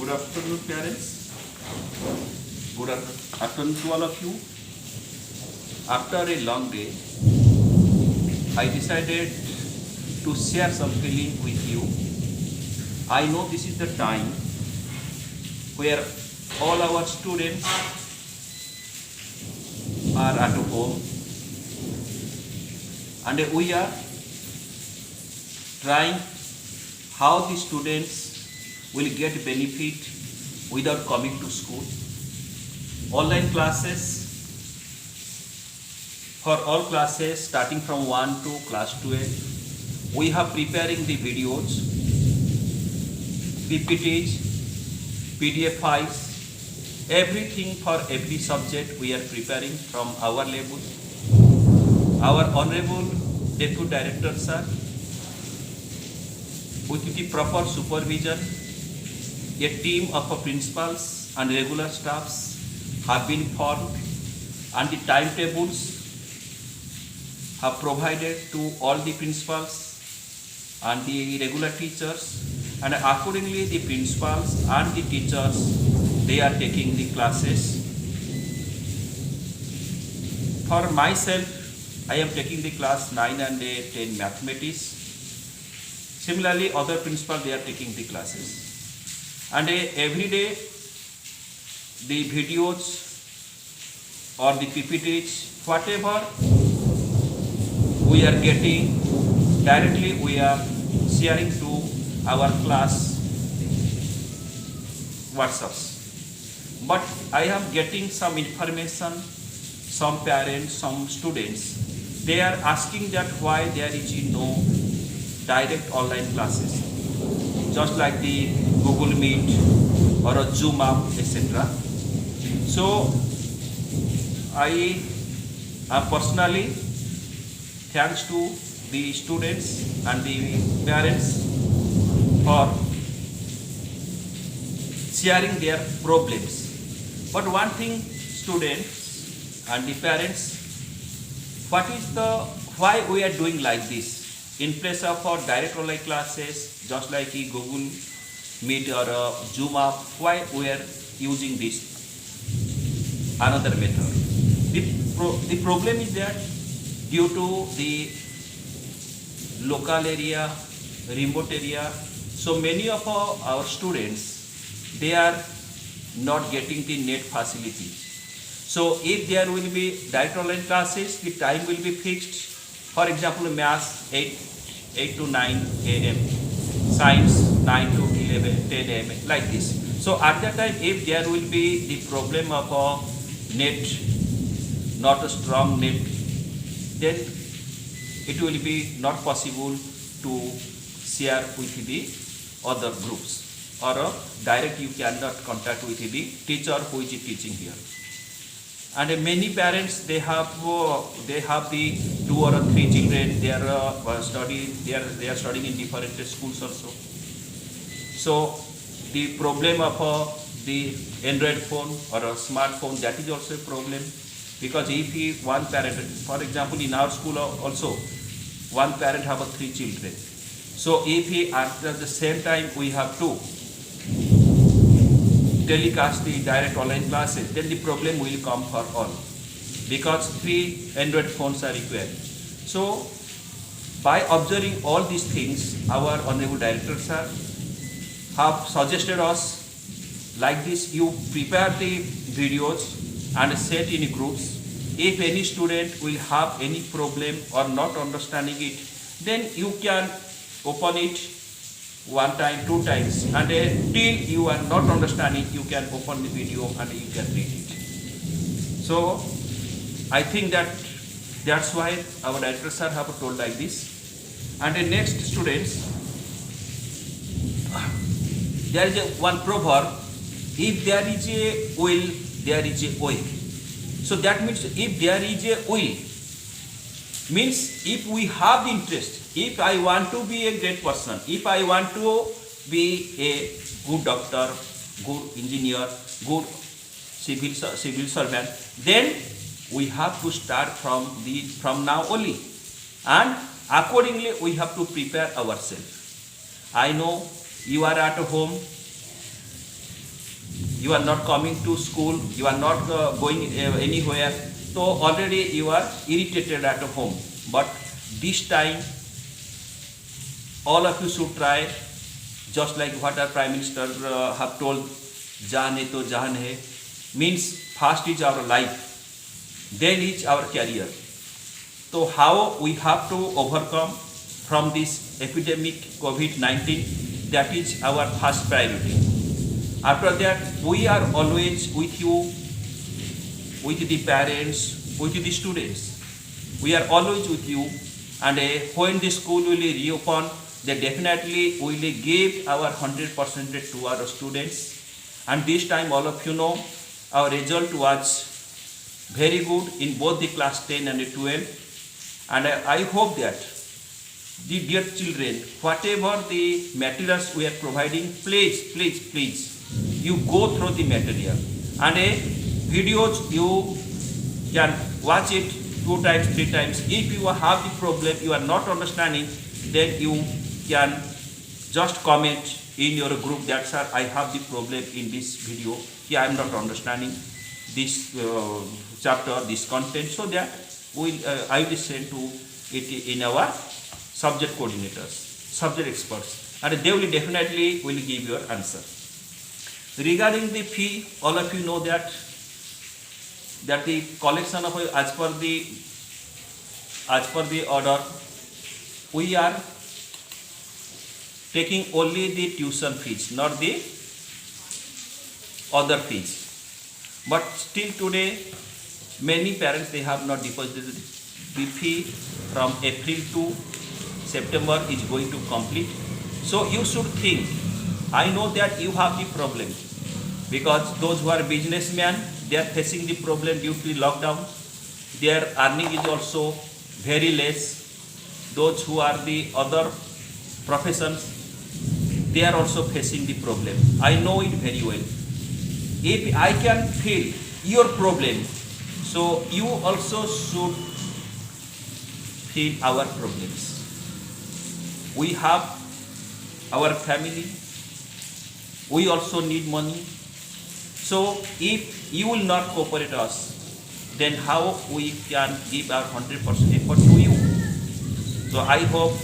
Good afternoon, parents. Good afternoon to all of you. After a long day, I decided to share some feeling with you. I know this is the time where all our students are at home and we are trying how the students will get benefit without coming to school. Online classes for all classes starting from 1 to class 12. We have preparing the videos, PPTs, PDF files, everything for every subject we are preparing from our level. Our Honorable Deputy Director Sir, with the proper supervision, a team of principals and regular staffs have been formed and the timetables have provided to all the principals and the regular teachers, and accordingly the principals and the teachers, they are taking the classes. For myself, I am taking the class 9 and 10 mathematics. Similarly, other principals, they are taking the classes. And every day, the videos or the PPTs, whatever we are getting, directly we are sharing to our class WhatsApps. But I am getting some information, some parents, some students, they are asking that why there is no direct online classes, just like the Google Meet or a Zoom app, etc. So I am personally thanks to the students and the parents for sharing their problems. But one thing, students and the parents, why we are doing like this? In place of our direct online classes, just like the Google Meet or Zoom app, why we are using this another method? The problem is that due to the local area, remote area, so many of our students, they are not getting the net facility. So if there will be direct online classes, the time will be fixed. For example, maths 8 to 9 a.m., science 9 to 11, 10 a.m., like this. So at that time, if there will be the problem of a net, not a strong net, then it will be not possible to share with the other groups, or direct you cannot contact with the teacher who is teaching here. And many parents, they have the 2 or 3 children, they are studying in different schools also. So the problem of the Android phone or a smartphone, that is also a problem, because if one parent, for example in our school also, one parent have 3 children. So if at the same time we have to telecast the direct online classes, then the problem will come for all, because 3 Android phones are required. So by observing all these things, our Honorable Director Sir have suggested us like this: you prepare the videos and set in groups. If any student will have any problem or not understanding it, then you can open it 1 time, 2 times, and till you are not understanding, you can open the video and you can read it. So I think that's why our director sir have told like this. And the next, students, there is one proverb: if there is a will, there is a way. So that means if there is a will, means if we have the interest, if I want to be a great person, if I want to be a good doctor, good engineer, good civil servant, then we have to start from now only, and accordingly we have to prepare ourselves. I know you are at home, you are not coming to school, you are not going anywhere, so already you are irritated at home. But this time all of you should try, just like what our Prime Minister have told, "Jaan hai to jaan hai," means first is our life, then is our career. So how we have to overcome from this epidemic COVID-19, that is our first priority. After that, we are always with you, with the parents, with the students. We are always with you, and when the school will reopen, they definitely will give our 100% to our students. And this time, all of you know, our result was very good in both the class 10 and 12. And I hope that the dear children, whatever the materials we are providing, please, you go through the material. And videos, you can watch it 2 times, 3 times. If you have the problem, you are not understanding, then you can just comment in your group that, "Sir, I have the problem in this video. I am not understanding this chapter, this content," so that I will send to it in our subject coordinators, subject experts, and they will definitely give your answer. Regarding the fee, all of you know that the collection of as per the order, we are taking only the tuition fees, not the other fees. But still today, many parents, they have not deposited the fee. From April to September is going to complete. So you should think, I know that you have the problem, because those who are businessmen, they are facing the problem due to the lockdown. Their earning is also very less. Those who are the other professions, they are also facing the problem. I know it very well. If I can feel your problem, so you also should feel our problems. We have our family, we also need money. So if you will not cooperate us, then how we can give our 100% effort to you? So I hope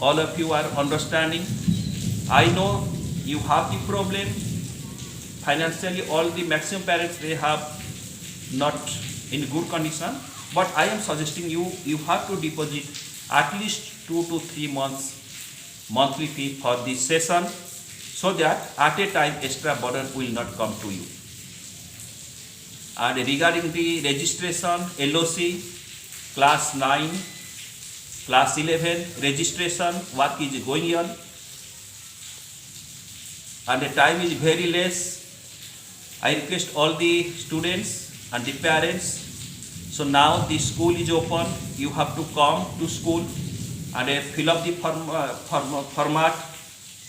all of you are understanding. I know you have the problem financially. All the maximum parents, they have not in good condition, but I am suggesting you have to deposit at least 2 to 3 months monthly fee for this session, so that at a time extra burden will not come to you. And regarding the registration, LOC, class 9, class 11, registration work is going on, and the time is very less. I request all the students and the parents, so now the school is open, you have to come to school and fill up the format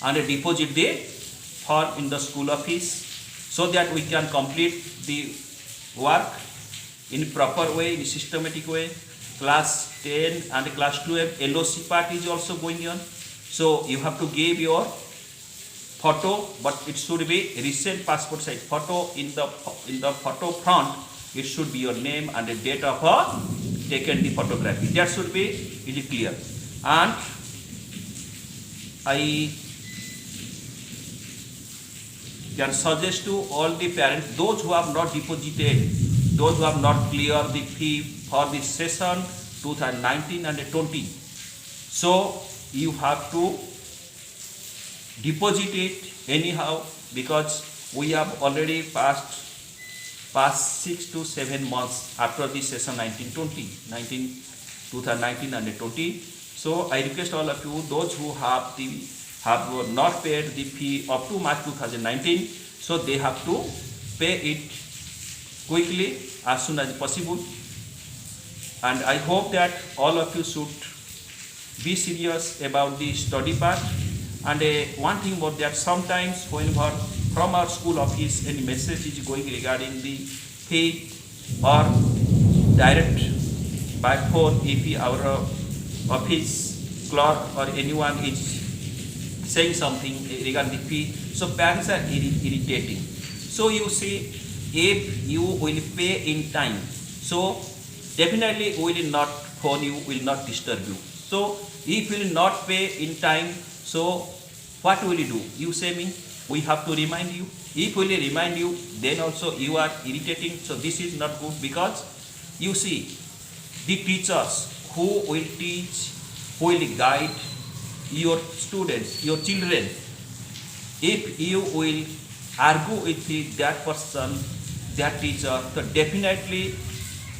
and deposit the form in the school office, so that we can complete the work in proper way, in systematic way. Class 10 and class 12 LOC part is also going on, so you have to give your photo, but it should be recent passport size photo. In the photo front, it should be your name and the date of taken the photography. That should be clear. And I can suggest to all the parents, those who have not deposited, those who have not cleared the fee for this session 2019 and 20, so you have to deposit it anyhow, because we have already passed 6 to 7 months after the session 2019 and 20. So I request all of you, those who have not paid the fee up to March 2019, so they have to pay it quickly as soon as possible. And I hope that all of you should be serious about the study part. And one thing about that, sometimes whenever from our school office any message is going regarding the fee, or direct by phone, if our office clerk or anyone is saying something regarding the fee, so parents are irritating. So you see, if you will pay in time, so definitely will not phone you, will not disturb you. So if you will not pay in time, so what will you do? You say me, we have to remind you. If we will remind you, then also you are irritating. So this is not good, because you see, the teachers who will teach, who will guide your students, your children, if you will argue with that person, that teacher, so definitely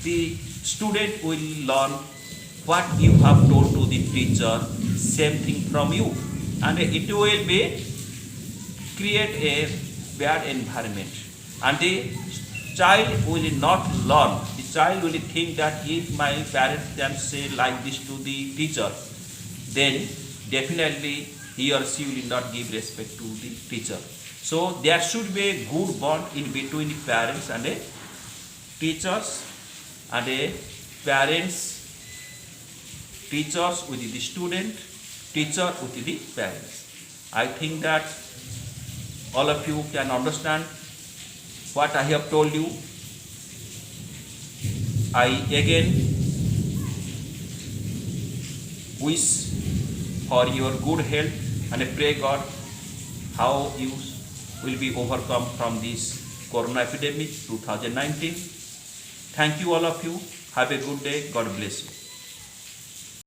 the student will learn what you have told to the teacher, same thing from you, and it will be create a bad environment, and the child will not learn. The child will think that if my parents can say like this to the teacher, then definitely he or she will not give respect to the teacher. So there should be a good bond in between the parents and the teachers, and the parents, teachers with the student, teacher with the parents. I think that all of you can understand what I have told you. I again wish for your good health, and I pray God how you will be overcome from this corona epidemic 2019. Thank you all of you. Have a good day. God bless you.